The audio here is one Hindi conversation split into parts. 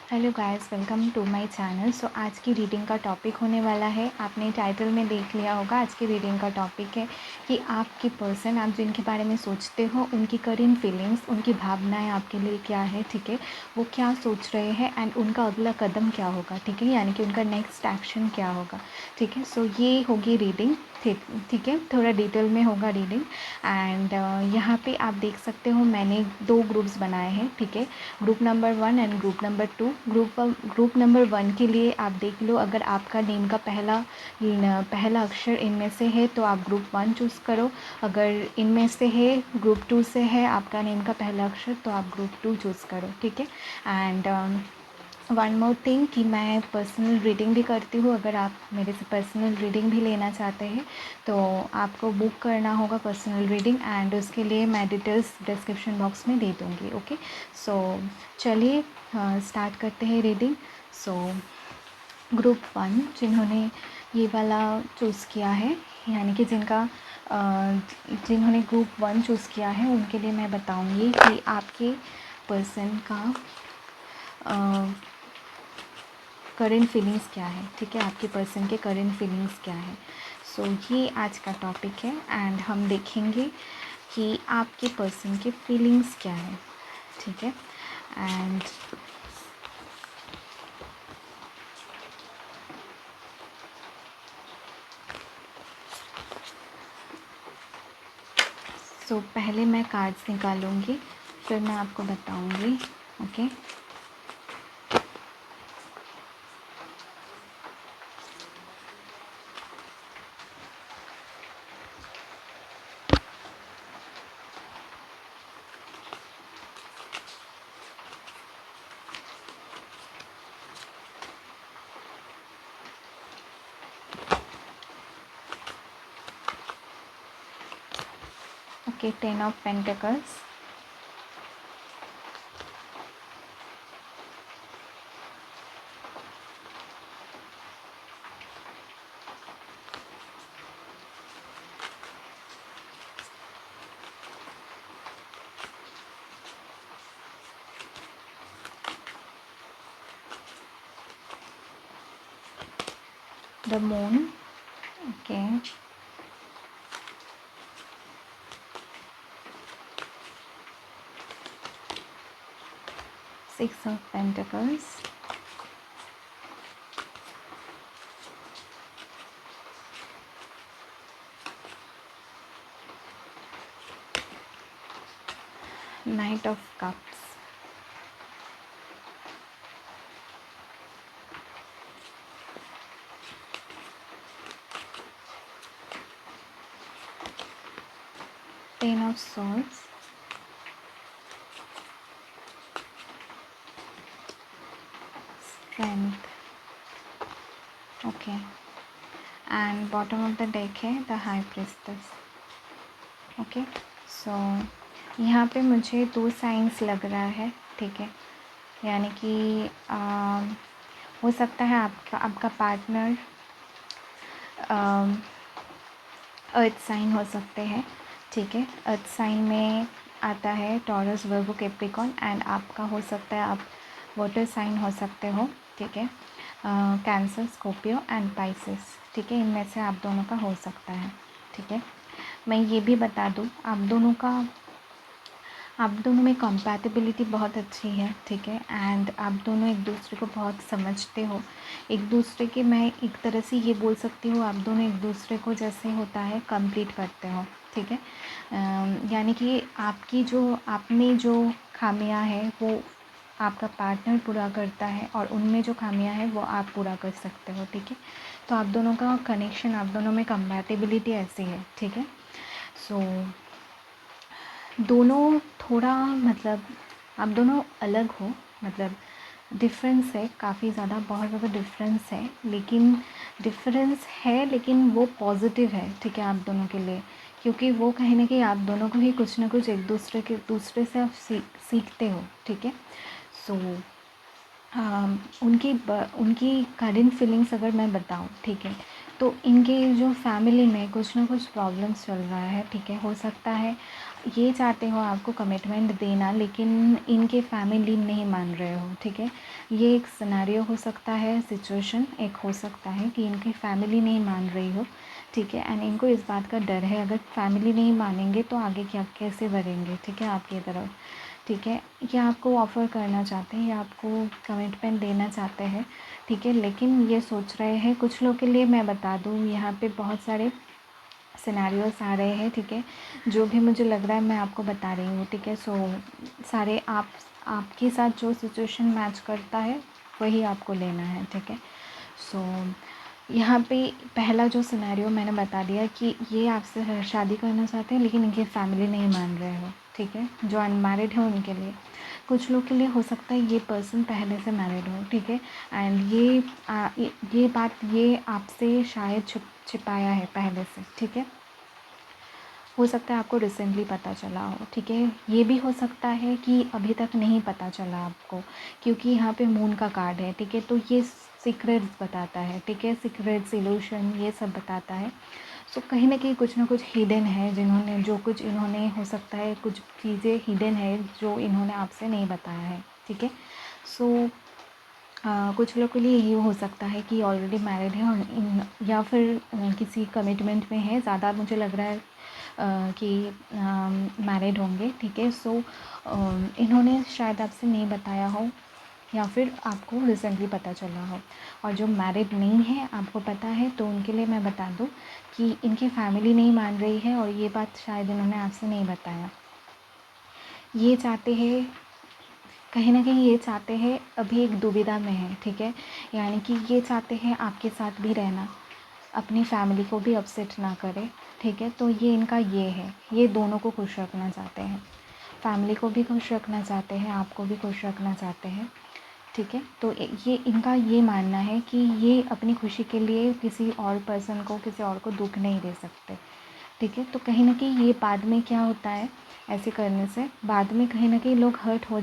Hello guys, welcome to my channel. So आज की रीडिंग का टॉपिक होने वाला है, आपने टाइटल में देख लिया होगा। आज की रीडिंग का टॉपिक है कि आपके पर्सन, आप जिनके बारे में सोचते हो, उनकी करंट फीलिंग्स, उनकी भावनाएं आपके लिए क्या है, ठीक है, वो क्या सोच रहे हैं एंड उनका अगला कदम क्या होगा, ठीक है, यानी कि उनका नेक्स्ट एक्शन क्या होगा, ठीक है। सो ये होगी रीडिंग, ठीक है, थोड़ा डिटेल में होगा रीडिंग। एंड यहाँ पे आप देख सकते हो मैंने 2 ग्रुप्स बनाए हैं, ठीक है, group number 1 and group number 2। Group number 1 के लिए आप देख लो, अगर आपका नेम का पहला अक्षर इनमें से है तो आप ग्रुप 1 चूज़ करो। अगर इनमें से है, ग्रुप 2 से है आपका नेम का पहला अक्षर, तो आप ग्रुप 2 चूज़ करो, ठीक है। एंड वन मोर थिंग कि मैं पर्सनल रीडिंग भी करती हूँ। अगर आप मेरे से पर्सनल रीडिंग भी लेना चाहते हैं तो आपको बुक करना होगा पर्सनल रीडिंग, एंड उसके लिए मैं डिटेल्स डिस्क्रिप्शन बॉक्स में दे दूँगी। ओके, सो चलिए स्टार्ट करते हैं रीडिंग। सो ग्रुप 1 जिन्होंने ये वाला चूज़ किया है, यानी कि जिन्होंने ग्रुप 1 चूज़ किया है, उनके लिए मैं बताऊँगी कि आपके पर्सन का करंट फीलिंग्स क्या है, ठीक है, आपके पर्सन के करंट फीलिंग्स क्या है। सो ये आज का टॉपिक है एंड हम देखेंगे कि आपके पर्सन के फीलिंग्स क्या है, ठीक है। एंड सो पहले मैं कार्ड्स निकालूंगी, फिर मैं आपको बताऊंगी। Okay, okay, 10 of pentacles, the moon, okay, 6 of pentacles, night of cups, ten of swords, strength, okay, and bottom of the deck है द हाई प्रिस्टेस। ओके, सो यहाँ पे मुझे 2 साइंस लग रहा है, ठीक है, यानी कि हो सकता है आपका पार्टनर अर्थ साइन हो सकते हैं, ठीक है। अर्थ साइन में आता है टॉरस, वर्गो, कैप्रिकॉर्न, एंड आपका हो सकता है आप वाटर साइन हो सकते हो, ठीक है, कैंसर, स्कॉर्पियो एंड पाइसेस, ठीक है, इनमें से आप दोनों का हो सकता है, ठीक है। मैं ये भी बता दूँ, आप दोनों में कंपैटिबिलिटी बहुत अच्छी है, ठीक है, एंड आप दोनों एक दूसरे को बहुत समझते हो। एक दूसरे के, मैं एक तरह से ये बोल सकती हूँ, आप दोनों एक दूसरे को जैसे होता है कंप्लीट करते हो, ठीक है। यानी कि आप में जो खामियां हैं वो आपका पार्टनर पूरा करता है, और उनमें जो खामियां हैं वो आप पूरा कर सकते हो, ठीक है। तो आप दोनों का कनेक्शन, आप दोनों में कंपैटिबिलिटी ऐसी है, ठीक है। सो दोनों थोड़ा, मतलब आप दोनों अलग हो, मतलब डिफरेंस है काफ़ी ज़्यादा, बहुत ज़्यादा डिफरेंस है, लेकिन वो पॉजिटिव है, ठीक है, आप दोनों के लिए, क्योंकि वो कहीं ना कहीं आप दोनों को ही कुछ ना कुछ एक दूसरे से आप सीखते हो, ठीक है। सो उनकी करंट फीलिंग्स अगर मैं बताऊँ, ठीक है, तो इनके जो फैमिली में कुछ ना कुछ प्रॉब्लम्स चल रहा है, ठीक है, हो सकता है ये चाहते हो आपको कमिटमेंट देना, लेकिन इनके फैमिली नहीं मान रहे हो, ठीक है। ये एक सिनेरियो हो सकता है, सिचुएशन एक हो सकता है कि इनकी फैमिली नहीं मान रही हो, ठीक है। एंड इनको इस बात का डर है, अगर फैमिली नहीं मानेंगे तो आगे क्या कैसे बढ़ेंगे, ठीक है, आपकी तरफ, ठीक है। ये आपको ऑफ़र करना चाहते हैं या आपको कमिटमेंट देना चाहते हैं, ठीक है, लेकिन ये सोच रहे हैं। कुछ लोग के लिए मैं बता दूँ, यहाँ पे बहुत सारे सिनेरियोस आ रहे हैं, ठीक है। जो भी मुझे लग रहा है मैं आपको बता रही हूँ, ठीक है। सो सारे आपके साथ जो सिचुएशन मैच करता है वही आपको लेना है, ठीक है। सो यहाँ पे पहला जो सिनेरियो मैंने बता दिया कि ये आपसे शादी करना चाहते हैं लेकिन इनकी फैमिली नहीं मान रहे हो, ठीक है। जो अनमैरिड है उनके लिए, कुछ लोग के लिए हो सकता है ये पर्सन पहले से मैरिड हो, ठीक है। एंड ये बात ये आपसे शायद छिपाया है पहले से, ठीक है। हो सकता है आपको रिसेंटली पता चला हो, ठीक है। ये भी हो सकता है कि अभी तक नहीं पता चला आपको, क्योंकि यहाँ पे मून का कार्ड है, ठीक है। तो ये सीक्रेट्स बताता है, ठीक है, सीक्रेट सॉल्यूशन ये सब बताता है। सो कहीं ना कहीं कुछ ना कुछ हिडन है, जिन्होंने जो कुछ इन्होंने हो सकता है कुछ चीज़ें हिडन है जो इन्होंने आपसे नहीं बताया है, ठीक है। सो कुछ लोग के लिए ये हो सकता है कि ऑलरेडी मैरिड है और या फिर किसी कमिटमेंट में है, ज़्यादा मुझे लग रहा है कि मैरिड होंगे, ठीक है। सो इन्होंने शायद आपसे नहीं बताया हो या फिर आपको रिसेंटली पता चला हो। और जो मैरिड नहीं है आपको पता है, तो उनके लिए मैं बता दूं कि इनकी फैमिली नहीं मान रही है और ये बात शायद इन्होंने आपसे नहीं बताया। ये चाहते हैं, कहीं ना कहीं ये चाहते हैं, अभी एक दुविधा में है, ठीक है। यानी कि ये चाहते हैं आपके साथ भी रहना, अपनी फैमिली को भी अपसेट ना करे, ठीक है। तो ये इनका ये है, ये दोनों को खुश रखना चाहते हैं, फैमिली को भी खुश रखना चाहते हैं, आपको भी खुश रखना चाहते हैं, ठीक है। तो ये इनका ये मानना है कि ये अपनी खुशी के लिए किसी और पर्सन को, किसी और को दुख नहीं दे सकते, ठीक है। तो कहीं ना कहीं ये बाद में क्या होता है, ऐसे करने से बाद में कहीं ना कहीं लोग हर्ट हो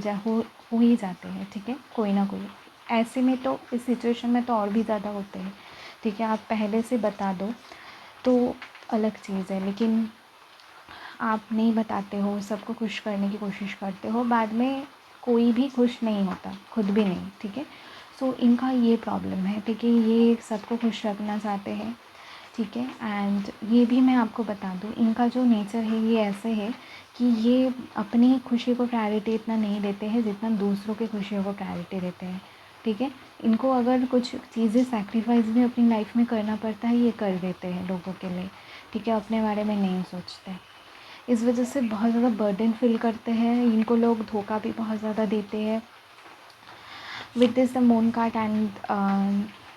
ही जाते हैं, ठीक है, कोई ना कोई। ऐसे में तो इस सिचुएशन में तो और भी ज़्यादा होते हैं, ठीक है। आप पहले से बता दो तो अलग चीज़ है, लेकिन आप नहीं बताते हो, सबको खुश करने की कोशिश करते हो, बाद में कोई भी खुश नहीं होता, खुद भी नहीं, ठीक है। सो इनका ये प्रॉब्लम है, ठीक है, ये सबको खुश रखना चाहते हैं, ठीक है। एंड ये भी मैं आपको बता दूँ, इनका जो नेचर है ये ऐसे है कि ये अपनी खुशी को प्रायोरिटी इतना नहीं देते हैं जितना दूसरों की खुशियों को प्रायोरिटी देते हैं, ठीक है। इनको अगर कुछ चीज़ें सैक्रिफाइस भी अपनी लाइफ में करना पड़ता है, ये कर देते हैं लोगों के लिए, ठीक है, अपने बारे में नहीं सोचते। इस वजह से बहुत ज़्यादा बर्डन फील करते हैं, इनको लोग धोखा भी बहुत ज़्यादा देते हैं। With this the moon card and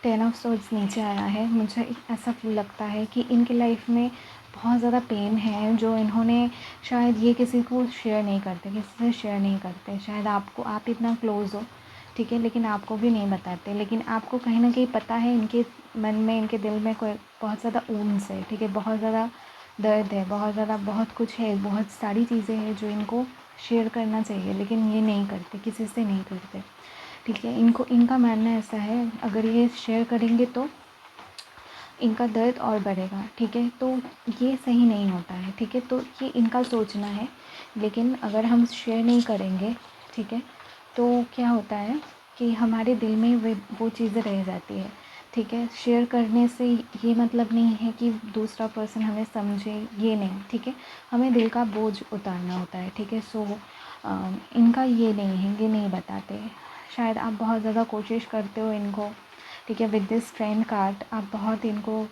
10 of swords नीचे आया है, मुझे ऐसा लगता है कि इनकी लाइफ में बहुत ज़्यादा पेन है जो इन्होंने शायद ये किसी को शेयर नहीं करते, किसी से शेयर नहीं करते। शायद आपको, आप इतना क्लोज़ हो, ठीक है, लेकिन आपको भी नहीं बताते, लेकिन आपको कहीं ना कहीं पता है इनके मन में, इनके दिल में कोई बहुत ज़्यादा ऊंस है, ठीक है, बहुत ज़्यादा दर्द है, बहुत ज़्यादा बहुत कुछ है, बहुत सारी चीज़ें हैं जो इनको शेयर करना चाहिए, लेकिन ये नहीं करते, किसी से नहीं करते, ठीक है। इनको, इनका मानना ऐसा है अगर ये शेयर करेंगे तो इनका दर्द और बढ़ेगा, ठीक है। तो ये सही नहीं होता है, ठीक है। तो ये इनका सोचना है, लेकिन अगर हम शेयर नहीं करेंगे, ठीक है, तो क्या होता है कि हमारे दिल में वो चीज़ें रह जाती है, ठीक है। शेयर करने से ये मतलब नहीं है कि दूसरा पर्सन हमें समझे, ये नहीं, ठीक है। हमें दिल का बोझ उतारना होता है, ठीक है। सो इनका ये नहीं है, ये नहीं बताते। शायद आप बहुत ज़्यादा कोशिश करते हो इनको, ठीक है। विद दिस फ्रेंड कार्ड आप बहुत इनको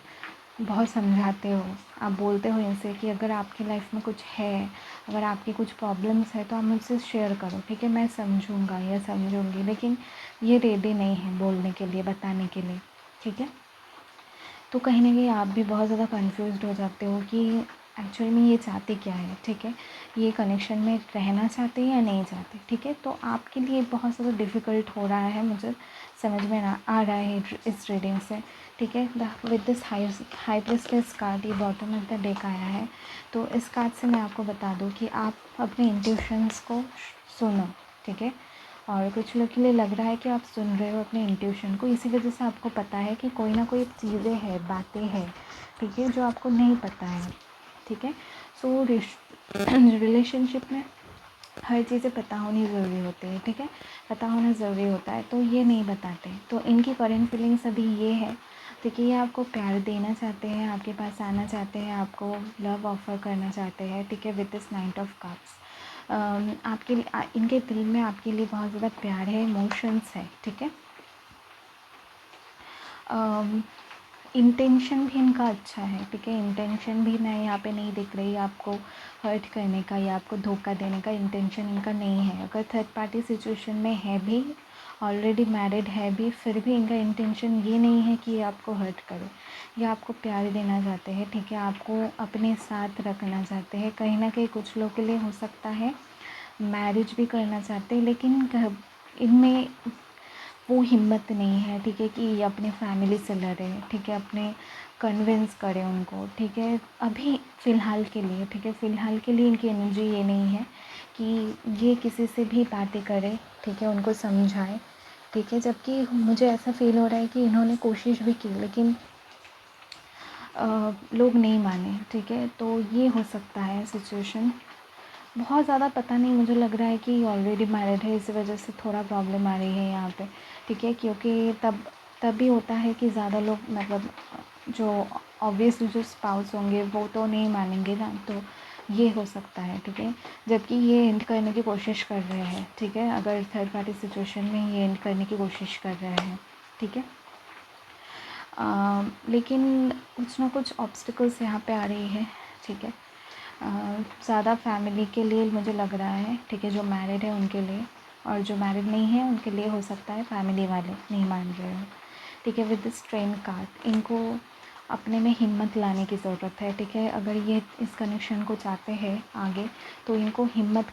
बहुत समझाते हो, आप बोलते हो इनसे कि अगर आपकी लाइफ में कुछ है, अगर आपकी कुछ प्रॉब्लम्स है तो आप मुझसे शेयर करो, ठीक है, मैं समझूंगा या समझूंगी, लेकिन ये रेडी नहीं है बोलने के लिए, बताने के लिए, ठीक है। तो कहीं ना कहीं आप भी बहुत ज़्यादा कंफ्यूज्ड हो जाते हो कि एक्चुअल में ये चाहते क्या है, ठीक है, ये कनेक्शन में रहना चाहते हैं या नहीं चाहते, ठीक है। तो आपके लिए बहुत ज़्यादा डिफ़िकल्ट हो रहा है, मुझे समझ में ना आ रहा है इस रीडिंग से, ठीक है। With this high priestess card, ये बॉटम ऑफ द डेक आया है। तो इस कार्ड से मैं आपको बता दूँ कि आप अपने इंट्यूशंस को सुनो, ठीक है। और कुछ लोग के लिए लग रहा है कि आप सुन रहे हो अपने इंट्यूशन को, इसी वजह से आपको पता है कि कोई ना कोई चीज़ें हैं, बातें हैं, ठीक है, जो आपको नहीं पता है, ठीक है। सो रिलेशनशिप में हर चीज़ें पता होनी ज़रूरी होती है, ठीक है, पता होना ज़रूरी होता है, तो ये नहीं बताते। तो इनकी करंट फीलिंग्स अभी ये है, देखिए, ये आपको प्यार देना चाहते हैं, आपके पास आना चाहते हैं, आपको लव ऑफ़र करना चाहते हैं, ठीक है, with this night of cups. आपके लिए इनके दिल में आपके लिए बहुत ज़्यादा प्यार है, इमोशंस है, ठीक है। इंटेंशन भी इनका अच्छा है, ठीक है, इंटेंशन भी मैं यहाँ पे नहीं दिख रही आपको हर्ट करने का या आपको धोखा देने का इंटेंशन इनका नहीं है। अगर थर्ड पार्टी सिचुएशन में है भी, ऑलरेडी मैरिड है भी, फिर भी इनका इंटेंशन ये नहीं है कि ये आपको हर्ट करे, या आपको प्यार देना चाहते हैं, ठीक है, आपको अपने साथ रखना चाहते हैं। कहीं ना कहीं कुछ लोग के लिए हो सकता है मैरिज भी करना चाहते हैं, लेकिन इनमें वो हिम्मत नहीं है, ठीक है, कि ये अपने फैमिली से लड़े, ठीक है, अपने कन्विंस करें उनको, ठीक है, अभी फ़िलहाल के लिए, ठीक है, फ़िलहाल के लिए इनकी एनर्जी ये नहीं है कि ये किसी से भी बातें करें, ठीक है, उनको समझाए, ठीक है, जबकि मुझे ऐसा फ़ील हो रहा है कि इन्होंने कोशिश भी की, लेकिन लोग नहीं माने, ठीक है, तो ये हो सकता है सिचुएशन। बहुत ज़्यादा पता नहीं, मुझे लग रहा है कि ऑलरेडी मैरिड है, इस वजह से थोड़ा प्रॉब्लम आ रही है यहाँ पे, ठीक है, क्योंकि तब भी होता है कि ज़्यादा लोग मतलब जो ऑब्वियसली जो स्पाउस होंगे वो तो नहीं मानेंगे ना, तो ये हो सकता है, ठीक है, जबकि ये एंड करने की कोशिश कर रहे हैं, ठीक है, अगर थर्ड पार्टी सिचुएशन में ये एंड करने की कोशिश कर रहे हैं, ठीक है। लेकिन कुछ ना कुछ ऑब्स्टिकल्स यहाँ पे आ रही है, ठीक है, ज़्यादा फैमिली के लिए मुझे लग रहा है, ठीक है, जो मैरिड है उनके लिए, और जो मैरिड नहीं है उनके लिए हो सकता है फैमिली वाले नहीं मान रहे हो, ठीक है। विद दिस ट्रेन कार्ड इनको अपने में हिम्मत लाने की ज़रूरत है, ठीक है, अगर ये इस कनेक्शन को चाहते हैं आगे, तो इनको हिम्मत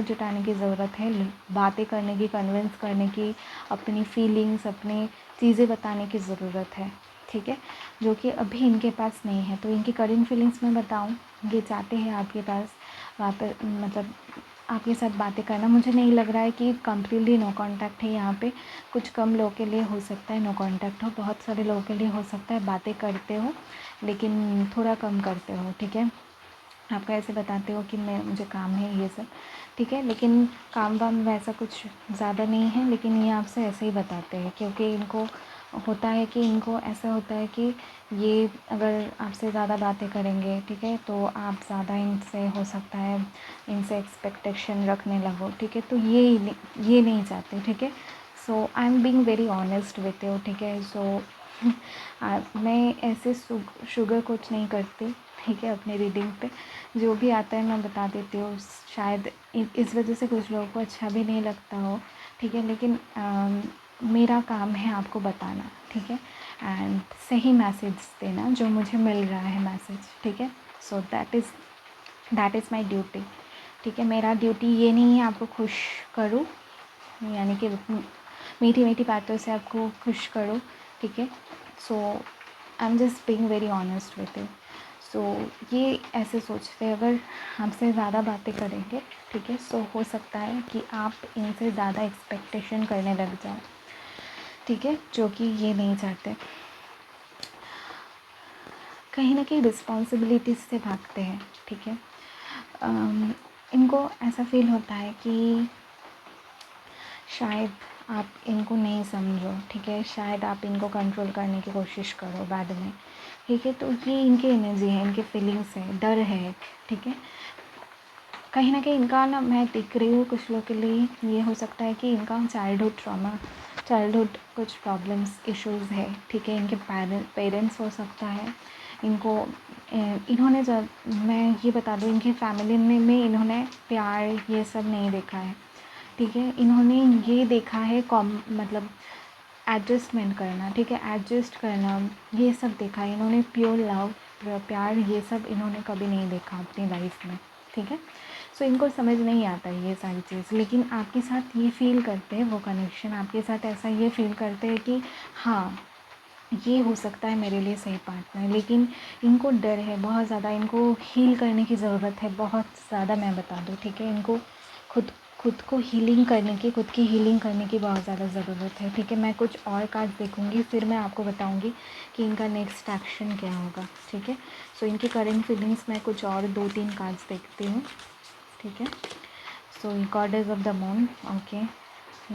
जुटाने की ज़रूरत है, बातें करने की, कन्विंस करने की, अपनी फीलिंग्स, अपनी चीज़ें बताने की ज़रूरत है, ठीक है, जो कि अभी इनके पास नहीं है। तो इनकी करंट फीलिंग्स मैं बताऊँ, ये चाहते हैं आपके पास वहाँ पर मतलब आपके साथ बातें करना। मुझे नहीं लग रहा है कि कम्प्लीटली नो कांटेक्ट है यहाँ पे, कुछ कम लोगों के लिए हो सकता है नो कांटेक्ट हो, बहुत सारे लोगों के लिए हो सकता है बातें करते हो लेकिन थोड़ा कम करते हो, ठीक है, आपका ऐसे बताते हो कि मुझे काम है ये सब, ठीक है, लेकिन काम वाम वैसा कुछ ज़्यादा नहीं है, लेकिन ये आपसे ऐसे ही बताते हैं क्योंकि इनको होता है कि इनको ऐसा होता है कि ये अगर आपसे ज़्यादा बातें करेंगे, ठीक है, तो आप ज़्यादा इनसे हो सकता है इनसे एक्सपेक्टेशन रखने लगो, ठीक है, तो ये नहीं चाहते, ठीक है। So I am being very honest with you, ठीक है, सो मैं ऐसे शुगर कुछ नहीं करती, ठीक है, अपने रीडिंग पे जो भी आता है मैं बता देती हूँ। शायद इस वजह से कुछ लोगों को अच्छा भी नहीं लगता हो, ठीक है, लेकिन मेरा काम है आपको बताना, ठीक है, एंड सही मैसेज देना जो मुझे मिल रहा है मैसेज, ठीक है। So that is my duty, ठीक है, मेरा ड्यूटी ये नहीं है आपको खुश करूँ, यानी कि मीठी मीठी बातों से आपको खुश करो, ठीक है। So I am just being very honest with you. So ये ऐसे सोचते हैं अगर हमसे ज़्यादा बातें करेंगे, ठीक है, सो हो सकता है कि आप इनसे ज़्यादा एक्सपेक्टेशन करने लग जाओ, ठीक है, जो कि ये नहीं चाहते। कहीं ना कहीं रिस्पॉन्सिबिलिटीज़ से भागते हैं, ठीक है। इनको ऐसा फील होता है कि शायद आप इनको नहीं समझो, ठीक है, शायद आप इनको कंट्रोल करने की कोशिश करो बाद में, ठीक है, तो ये इनकी एनर्जी है, इनके फीलिंग्स है, डर है, ठीक है। कहीं ना कहीं इनका ना मैं देख रही हूँ कुछ लोग के लिए ये हो सकता है कि इनका चाइल्डहुड ट्रॉमा, चाइल्डहुड कुछ प्रॉब्लम्स इश्यूज़ है, ठीक है, इनके पेरेंट्स हो सकता है इनको इन्होंने जब मैं ये बता दूँ इनकी फैमिली में इन्होंने प्यार ये सब नहीं देखा है, ठीक है, इन्होंने ये देखा है मतलब एडजस्टमेंट करना, ठीक है, एडजस्ट करना, ये सब देखा है इन्होंने। प्योर लव, प्यार, ये सब इन्होंने कभी नहीं देखा अपनी लाइफ में, ठीक है। सो इनको समझ नहीं आता ये सारी चीज़, लेकिन आपके साथ ये फील करते हैं, वो कनेक्शन आपके साथ ऐसा ये फील करते हैं कि हाँ ये हो सकता है मेरे लिए सही पार्टनर, लेकिन इनको डर है बहुत ज़्यादा, इनको हील करने की ज़रूरत है बहुत ज़्यादा, मैं बता दूँ, ठीक है, इनको खुद खुद को हीलिंग करने की, खुद की हीलिंग करने की बहुत ज़्यादा ज़रूरत है। ठीक है, मैं कुछ और कार्ड देखूँगी, फिर मैं आपको बताऊँगी कि इनका नेक्स्ट एक्शन क्या होगा। ठीक है, सो इनकी करेंट फीलिंग्स मैं कुछ और 2-3 कार्ड्स देखती हूँ। ठीक है, so goddess of the moon, okay,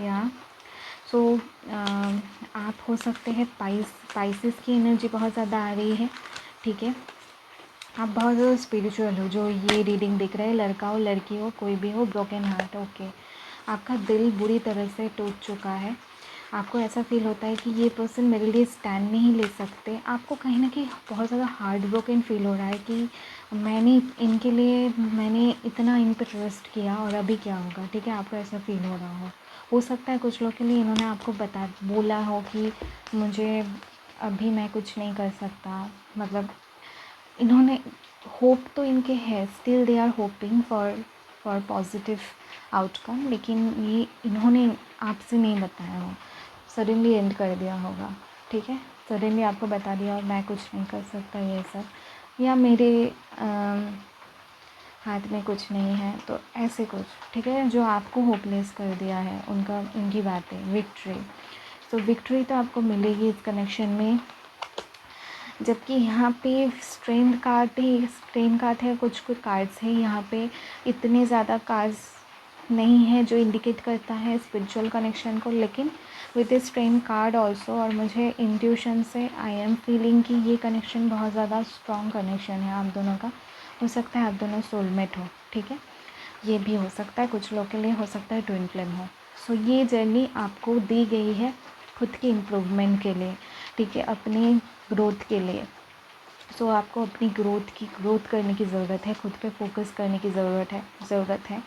या सो आप हो सकते हैं स्पाइसेस की एनर्जी बहुत ज़्यादा आ रही है। ठीक है, आप बहुत ज़्यादा स्पिरिचुअल हो, जो ये रीडिंग दिख रहा है, लड़का हो लड़की हो कोई भी हो, ब्रोकन हार्ट, ओके, आपका दिल बुरी तरह से टूट चुका है। आपको ऐसा फील होता है कि ये पर्सन मेरे लिए स्टैंड नहीं ले सकते। आपको कहीं ना कहीं बहुत ज़्यादा हार्ट ब्रोकन फील हो रहा है कि मैंने इतना इन पर ट्रस्ट किया और अभी क्या होगा। ठीक है, आपको ऐसा फील हो रहा हो सकता है कुछ लोग के लिए इन्होंने आपको बोला हो कि मुझे अभी मैं कुछ नहीं कर सकता, मतलब इन्होंने होप तो इनके है, still they are hoping for positive outcome, लेकिन ये इन्होंने आपसे नहीं बताया हो, सडनली एंड कर दिया होगा। ठीक है, सडनली आपको बता दिया और मैं कुछ नहीं कर सकता ये सब, या मेरे हाथ में कुछ नहीं है, तो ऐसे कुछ। ठीक है, जो आपको होपलेस कर दिया है उनकी बातें, विक्ट्री। तो विक्ट्री तो आपको मिलेगी इस कनेक्शन में, जबकि यहाँ पे स्ट्रेंथ कार्ड है, कुछ कार्ड्स है यहाँ पे, इतने ज़्यादा कार्ड्स नहीं है जो इंडिकेट करता है स्पिरिचुअल कनेक्शन को, लेकिन with a strength card also, और मुझे इंट्यूशन से आई एम फीलिंग कि ये कनेक्शन बहुत ज़्यादा स्ट्रॉन्ग कनेक्शन है आप दोनों का। हो सकता है आप दोनों सोलमेट हो। ठीक है, ये भी हो सकता है, कुछ लोग के लिए हो सकता है ट्विन फ्लेम हो। सो ये जर्नी आपको दी गई है खुद के इम्प्रूवमेंट के लिए। ठीक है, अपनी ग्रोथ के लिए। सो आपको अपनी ग्रोथ करने की ज़रूरत है, खुद पे फोकस करने की ज़रूरत है।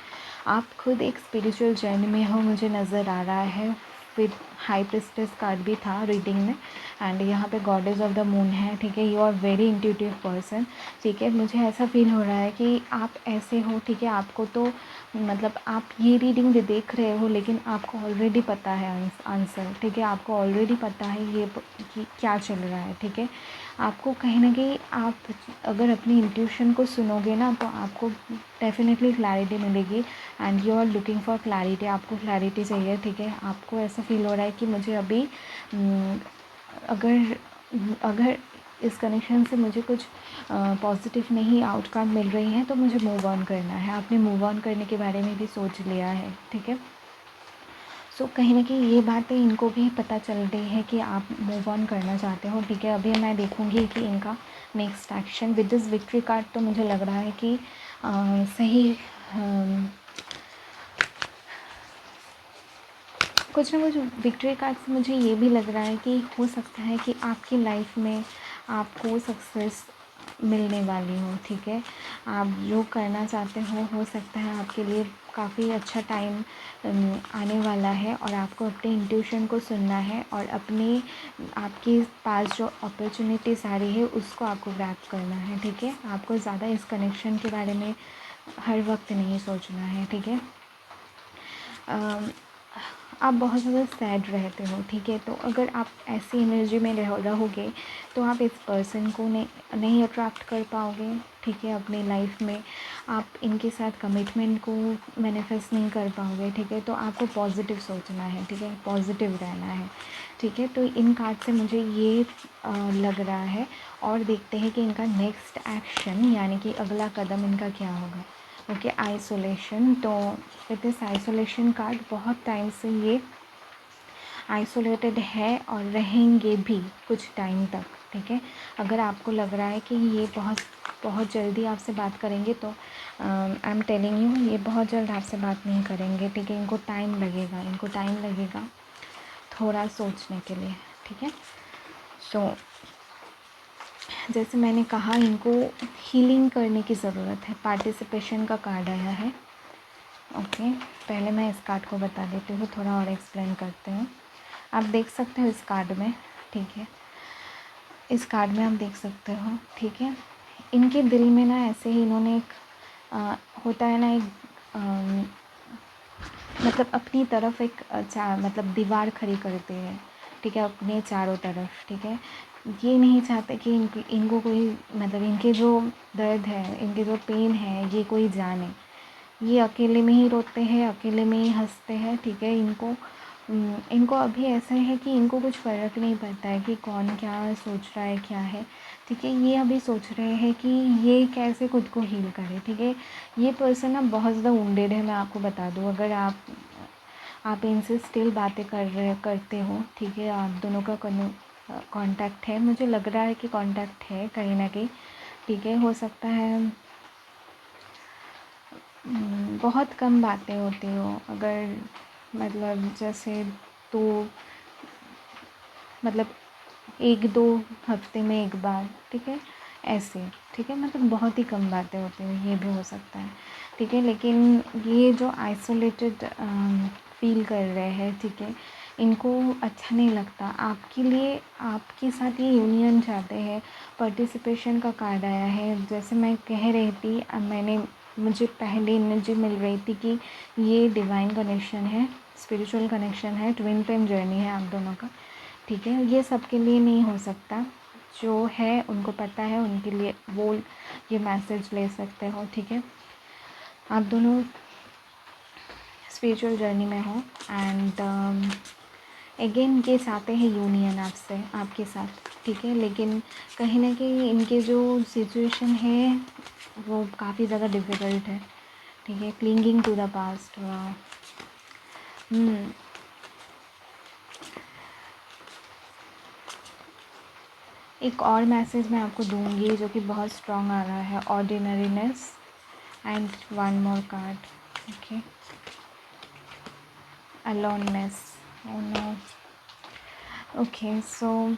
आप खुद एक स्पिरिचुअल जर्नी में हो, मुझे नज़र आ रहा है। विद हाई प्रिस्टेस कार्ड भी था रीडिंग में, एंड यहाँ पे गॉडेस ऑफ द मून है। ठीक है, you are very intuitive person. ठीक है, मुझे ऐसा फील हो रहा है कि आप ऐसे हो। ठीक है, आपको तो मतलब आप ये रीडिंग भी देख रहे हो, लेकिन आपको ऑलरेडी पता है आंसर। ठीक है, आपको ऑलरेडी पता है ये कि क्या चल रहा है। ठीक है, आपको कहीं ना कहीं आप अगर अपनी इंट्यूशन को सुनोगे ना, तो आपको डेफिनेटली क्लैरिटी मिलेगी, and you are looking for clarity. आपको क्लैरिटी चाहिए। ठीक है, आपको ऐसा फील हो रहा है कि मुझे अभी अगर अगर इस कनेक्शन से मुझे कुछ पॉजिटिव नहीं आउटकम मिल रही है, तो मुझे मूव ऑन करना है। आपने मूव ऑन करने के बारे में भी सोच लिया है। ठीक है, सो कहीं ना कहीं ये बातें इनको भी पता चल रही है कि आप मूव ऑन करना चाहते हो। ठीक है, अभी मैं देखूँगी कि इनका next action with this victory card, तो मुझे लग रहा है कि सही कुछ ना कुछ विक्ट्री कार्ड से मुझे ये भी लग रहा है कि हो सकता है कि आपकी लाइफ में आपको सक्सेस मिलने वाली हो। ठीक है, आप जो करना चाहते हो सकता है आपके लिए काफ़ी अच्छा टाइम आने वाला है, और आपको अपने इंट्यूशन को सुनना है, और आपके पास जो अपॉर्चुनिटीज़ आ रही है उसको आपको ग्रैब करना है। ठीक है, आपको ज़्यादा इस कनेक्शन के बारे में हर वक्त नहीं सोचना है। ठीक है, आप बहुत ज़्यादा सैड रहते हो। ठीक है, तो अगर आप ऐसी एनर्जी में रहोगे तो आप इस पर्सन को नहीं अट्रैक्ट कर पाओगे। ठीक है, अपनी लाइफ में आप इनके साथ कमिटमेंट को मैनिफेस्ट नहीं कर पाओगे। ठीक है, तो आपको पॉजिटिव सोचना है। ठीक है, पॉजिटिव रहना है। ठीक है, तो इन कार्ड से मुझे ये लग रहा है, और देखते हैं कि इनका नेक्स्ट एक्शन यानी कि अगला कदम इनका क्या होगा। Okay, isolation. तो विद दिस आइसोलेशन कार्ड बहुत टाइम से ये आइसोलेटेड है और रहेंगे भी कुछ टाइम तक। ठीक है, अगर आपको लग रहा है कि ये बहुत जल्दी आपसे बात करेंगे, तो आई एम टेलिंग यू ये बहुत जल्द आपसे बात नहीं करेंगे। ठीक है, इनको टाइम लगेगा थोड़ा सोचने के लिए। ठीक है, सो जैसे मैंने कहा, इनको हीलिंग करने की ज़रूरत है। पार्टिसिपेशन का कार्ड आया है। ओके, पहले मैं इस कार्ड को बता देती हूँ, थोड़ा और एक्सप्लेन करते हैं। आप देख सकते हो इस कार्ड में। ठीक है, इस कार्ड में आप देख सकते हो। ठीक है, इनके दिल में ना ऐसे ही इन्होंने एक होता है ना, एक मतलब अपनी तरफ एक मतलब दीवार खड़ी करते हैं। ठीक है, अपने चारों तरफ। ठीक है, ये नहीं चाहते कि इनको कोई मतलब इनके जो दर्द है, इनके जो पेन है, ये कोई जाने। ये अकेले में ही रोते हैं, अकेले में ही हँसते हैं, ठीक है। इनको अभी ऐसा है कि इनको कुछ फ़र्क नहीं पड़ता है कि कौन क्या सोच रहा है, क्या है, ठीक है। ये अभी सोच रहे हैं कि ये कैसे खुद को हील करे, ठीक है। ये पर्सन अब बहुत ज़्यादा वुंडेड है, मैं आपको बता दूँ। अगर आप इनसे स्टिल बातें करते हो, ठीक है, आप दोनों का कांटेक्ट है, मुझे लग रहा है कि कांटेक्ट है कहीं ना कहीं, ठीक है। हो सकता है बहुत कम बातें होती हो, अगर मतलब जैसे तो मतलब 1-2 हफ्ते में एक बार, ठीक है, ऐसे, ठीक है। मतलब बहुत ही कम बातें होती हैं, ये भी हो सकता है, ठीक है। लेकिन ये जो आइसोलेटेड फील कर रहे हैं, ठीक है, इनको अच्छा नहीं लगता आपके लिए, आपके साथ ये यूनियन चाहते हैं। पार्टिसिपेशन का कार्ड आया है, जैसे मैं कह रही थी, मुझे पहले एनर्जी मिल रही थी कि ये डिवाइन कनेक्शन है, स्पिरिचुअल कनेक्शन है, ट्विन फ्लेम जर्नी है आप दोनों का, ठीक है। ये सबके लिए नहीं हो सकता, जो है उनको पता है, उनके लिए वो ये मैसेज ले सकते हो, ठीक है। आप दोनों स्पिरिचुअल जर्नी में हो एंड अगेन ये चाहते हैं यूनियन आपसे, आपके साथ, ठीक है। लेकिन कहीं ना कहीं इनके जो सिचुएशन है वो काफ़ी ज़्यादा डिफ़िकल्ट है, ठीक है। क्लिंगिंग टू द पास्ट, एक और मैसेज मैं आपको दूंगी जो कि बहुत स्ट्रॉन्ग आ रहा है, ordinariness and one more card, okay, aloneness, oh no, okay. So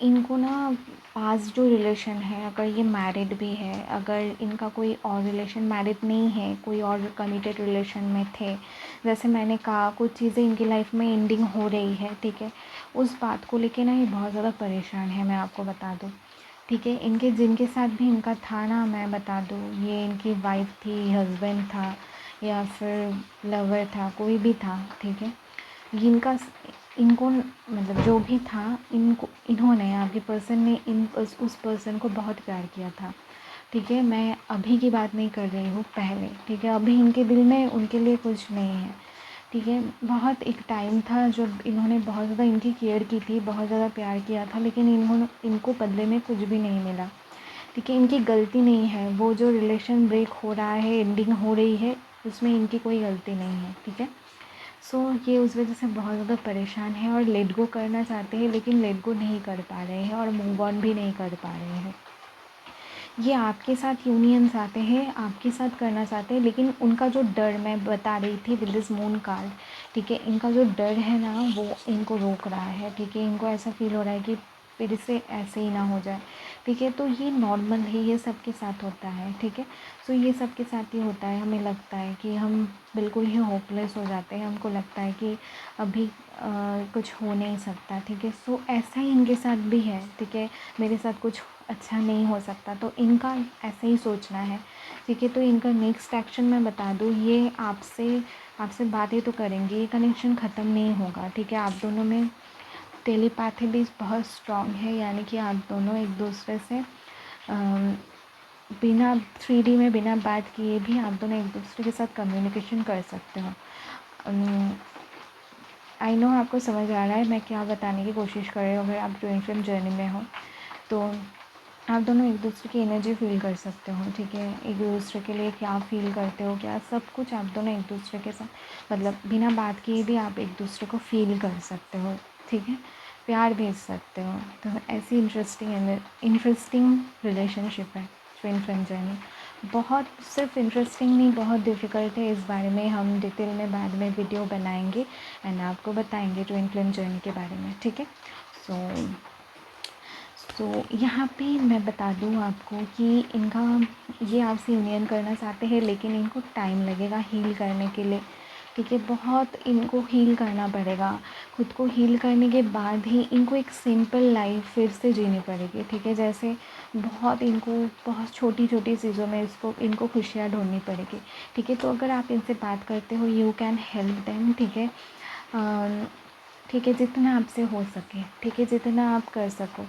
इनको ना पास्ट जो रिलेशन है, अगर ये मैरिड भी है, अगर इनका कोई और रिलेशन मैरिड नहीं है, कोई और कमिटेड रिलेशन में थे, जैसे मैंने कहा कुछ चीज़ें इनकी लाइफ में एंडिंग हो रही है, ठीक है, उस बात को लेके ना ये बहुत ज़्यादा परेशान है, मैं आपको बता दूँ, ठीक है। इनके जिनके साथ भी इनका था ना, मैं बता दूँ, ये इनकी वाइफ थी, हस्बैंड था, या फिर लवर था, कोई भी था, ठीक है। इनका इनको मतलब जो भी था, इन्होंने, आपके पर्सन ने उस पर्सन को बहुत प्यार किया था, ठीक है। मैं अभी की बात नहीं कर रही हूँ, पहले, ठीक है। अभी इनके दिल में उनके लिए कुछ नहीं है, ठीक है। बहुत एक टाइम था जब इन्होंने बहुत ज़्यादा इनकी केयर की थी, बहुत ज़्यादा प्यार किया था, लेकिन इनको बदले में कुछ भी नहीं मिला, ठीक है। इनकी गलती नहीं है, वो जो रिलेशन ब्रेक हो रहा है, एंडिंग हो रही है, उसमें इनकी कोई गलती नहीं है, ठीक है। सो ये उस वजह से बहुत ज़्यादा परेशान है और लेट गो करना चाहते हैं, लेकिन लेट गो नहीं कर पा रहे हैं और मूव ऑन भी नहीं कर पा रहे हैं। ये आपके साथ यूनियन चाहते हैं, आपके साथ करना चाहते हैं, लेकिन उनका जो डर, मैं बता रही थी विद दिस मून कार्ड, ठीक है, इनका जो डर है ना वो इनको रोक रहा है, ठीक है। इनको ऐसा फील हो रहा है कि फिर से ऐसे ही ना हो जाए, ठीक है। तो ये नॉर्मल है, ये सबके साथ होता है, ठीक है। सो ये सबके साथ ही होता है, हमें लगता है कि हम बिल्कुल ही होपलेस हो जाते हैं, हमको लगता है कि अभी कुछ हो नहीं सकता, ठीक है। सो ऐसा ही इनके साथ भी है, ठीक है, मेरे साथ कुछ अच्छा नहीं हो सकता, तो इनका ऐसे ही सोचना है, ठीक है। तो इनका नेक्स्ट एक्शन मैं बता दूँ, ये आपसे बातें तो करेंगे, ये कनेक्शन ख़त्म नहीं होगा, ठीक है। आप दोनों में टेलीपैथी भी बहुत स्ट्रॉन्ग है, यानी कि आप दोनों एक दूसरे से बिना 3D में बिना बात किए भी आप दोनों एक दूसरे के साथ कम्युनिकेशन कर सकते हो। आई नो आपको समझ आ रहा है मैं क्या बताने की कोशिश कर रही हूँ। अगर आप ट्विन फ्लेम जर्नी में हो तो आप दोनों एक दूसरे की एनर्जी फील कर सकते हो, ठीक है। एक दूसरे के लिए क्या फ़ील करते हो, क्या सब कुछ आप दोनों एक दूसरे के साथ मतलब बिना बात किए भी आप एक दूसरे को फ़ील कर सकते हो, ठीक है, प्यार भेज सकते हो। तो ऐसी इंटरेस्टिंग रिलेशनशिप है ट्विन फ्लेम जर्नी। बहुत सिर्फ इंटरेस्टिंग नहीं, बहुत डिफ़िकल्ट है, इस बारे में हम डिटेल में बाद में वीडियो बनाएंगे एंड आपको बताएंगे ट्विन फ्लेम जर्नी के बारे में, ठीक है। सो यहाँ पे मैं बता दूँ आपको कि इनका ये आपसे यूनियन करना चाहते हैं, लेकिन इनको टाइम लगेगा हील करने के लिए, ठीक है। बहुत इनको हील करना पड़ेगा, खुद को हील करने के बाद ही इनको एक सिंपल लाइफ फिर से जीनी पड़ेगी, ठीक है। जैसे बहुत छोटी छोटी चीज़ों में इनको खुशियाँ ढूंढनी पड़ेगी, ठीक है। तो अगर आप इनसे बात करते हो, यू कैन हेल्प देम, ठीक है, ठीक है, जितना आपसे हो सके, ठीक है, जितना आप कर सको।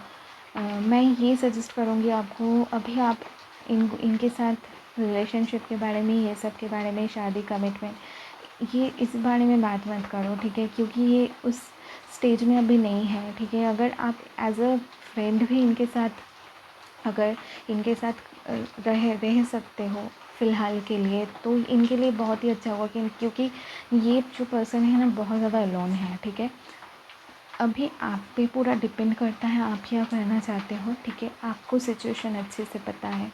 मैं ये सजेस्ट करूँगी आपको, अभी आप इनके साथ रिलेशनशिप के बारे में, ये सब के बारे में, शादी, कमिटमेंट, ये इस बारे में बात मत करो, ठीक है, क्योंकि ये उस स्टेज में अभी नहीं है, ठीक है। अगर आप एज अ फ्रेंड भी इनके साथ, अगर इनके साथ रह सकते हो फ़िलहाल के लिए, तो इनके लिए बहुत ही अच्छा होगा, क्योंकि ये जो पर्सन है ना बहुत ज़्यादा अलोन है, ठीक है। अभी आप पे पूरा डिपेंड करता है आप क्या करना चाहते हो, ठीक है। आपको सिचुएशन अच्छे से पता है।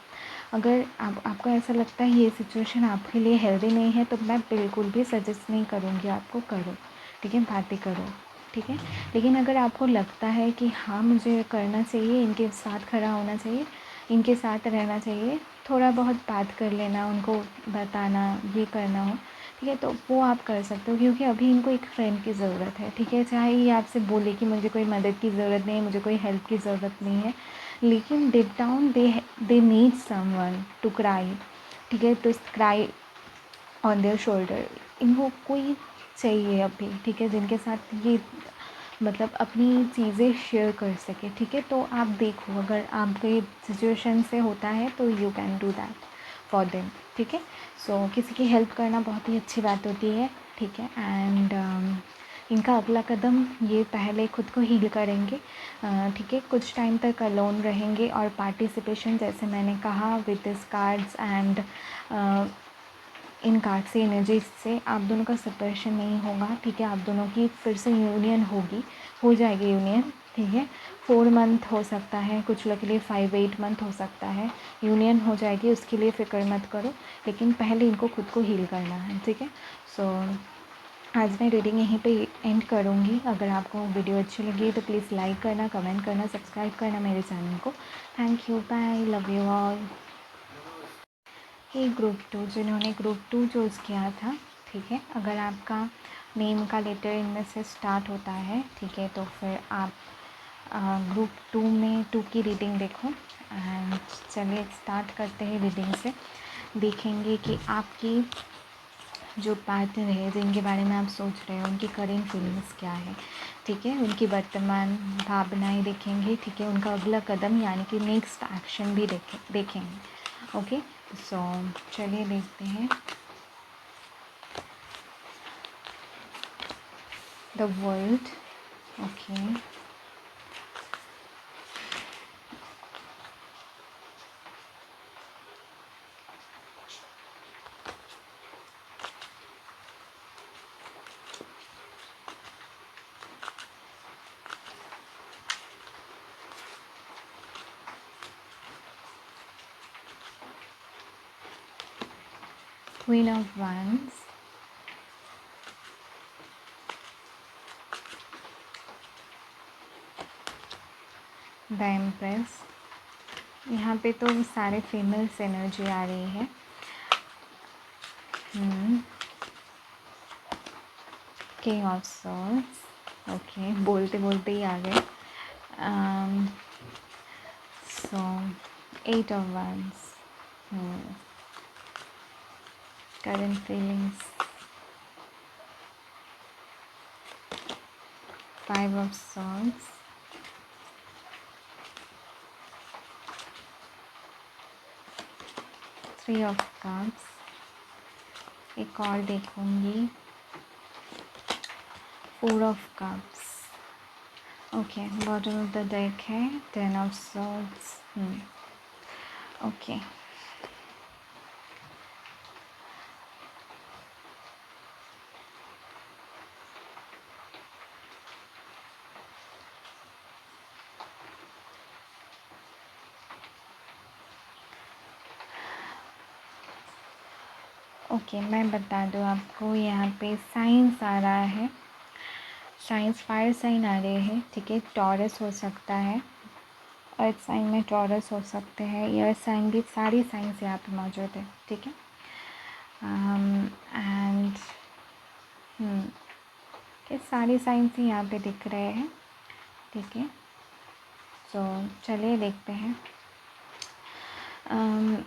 अगर आपको ऐसा लगता है ये सिचुएशन आपके लिए हेल्दी नहीं है, तो मैं बिल्कुल भी सजेस्ट नहीं करूँगी आपको करो, ठीक है, बातें करो, ठीक है। लेकिन अगर आपको लगता है कि हाँ मुझे करना चाहिए, इनके साथ खड़ा होना चाहिए, इनके साथ रहना चाहिए, थोड़ा बहुत बात कर लेना, उनको बताना, ये करना हो, ठीक है, तो वो आप कर सकते हो, क्योंकि अभी इनको एक फ्रेंड की ज़रूरत है, ठीक है। चाहे ये आपसे बोले कि मुझे कोई मदद की ज़रूरत नहीं है, मुझे कोई हेल्प की ज़रूरत नहीं है, लेकिन deep down they need someone to cry, ठीक है, to cry on their shoulder. इनको कोई चाहिए अभी, ठीक है, जिनके साथ ये मतलब अपनी चीज़ें शेयर कर सके, ठीक है। तो आप देखो, अगर आपके सिचुएशन से होता है तो you can do that for them, ठीक है। सो किसी की हेल्प करना बहुत ही अच्छी बात होती है, ठीक है। एंड इनका अगला कदम ये पहले खुद को हील करेंगे, ठीक है, कुछ टाइम तक अलोन रहेंगे, और पार्टिसिपेशन जैसे मैंने कहा with this cards and in card से, एनर्जी से आप दोनों का सेपरेशन नहीं होगा, ठीक है। आप दोनों की फिर से यूनियन होगी, हो जाएगी यूनियन, ठीक है। 4 मंथ हो सकता है, कुछ लोग के लिए 5-8 मंथ हो सकता है, यूनियन हो जाएगी, उसके लिए फ़िक्र मत करो, लेकिन पहले इनको खुद को हील करना है, ठीक है। सो आज मैं रीडिंग यहीं पे एंड करूँगी। अगर आपको वीडियो अच्छी लगी तो प्लीज़ लाइक करना, कमेंट करना, सब्सक्राइब करना मेरे चैनल को। Thank you, bye, love you all. ये ग्रुप 2, जिन्होंने ग्रुप 2 चूज़ किया था, ठीक है, अगर आपका नेम का लेटर इनमें से स्टार्ट होता है, ठीक है, तो फिर आप ग्रुप 2 में 2 की रीडिंग देखो। एंड चलिए स्टार्ट करते हैं रीडिंग से। देखेंगे कि आपकी जो पार्टनर है, जिनके बारे में आप सोच रहे हो, उनकी करेंट फीलिंग्स क्या है, ठीक है, उनकी वर्तमान भावनाएं देखेंगे, ठीक है, उनका अगला कदम यानी कि नेक्स्ट एक्शन भी देखेंगे। ओके, सो चलिए देखते हैं। The world, okay, queen of wands, the empress. यहाँ पे तो सारे फीमेल्स एनर्जी आ रही है। किंग ऑफ सॉर्ड्स, ओके, बोलते बोलते ही आ गए। सो 8 of wands, current feelings, 5 of swords, 3 of cups, एक और देखूंगी, 4 of cups, okay, bottom of the deck है 10 of swords, ओके, ओके, मैं बता दूँ आपको, यहाँ पे साइंस आ रहा है, साइंस फायर साइन आ रहे हैं, ठीक है, टॉरस हो सकता है, अर्थ साइन में टॉरस हो सकते हैं, एयर साइन भी, सारी साइंस यहाँ पे मौजूद है, ठीक है। एंड ये सारी साइंस ही यहाँ पे दिख रहे हैं, ठीक है। सो चलिए देखते हैं।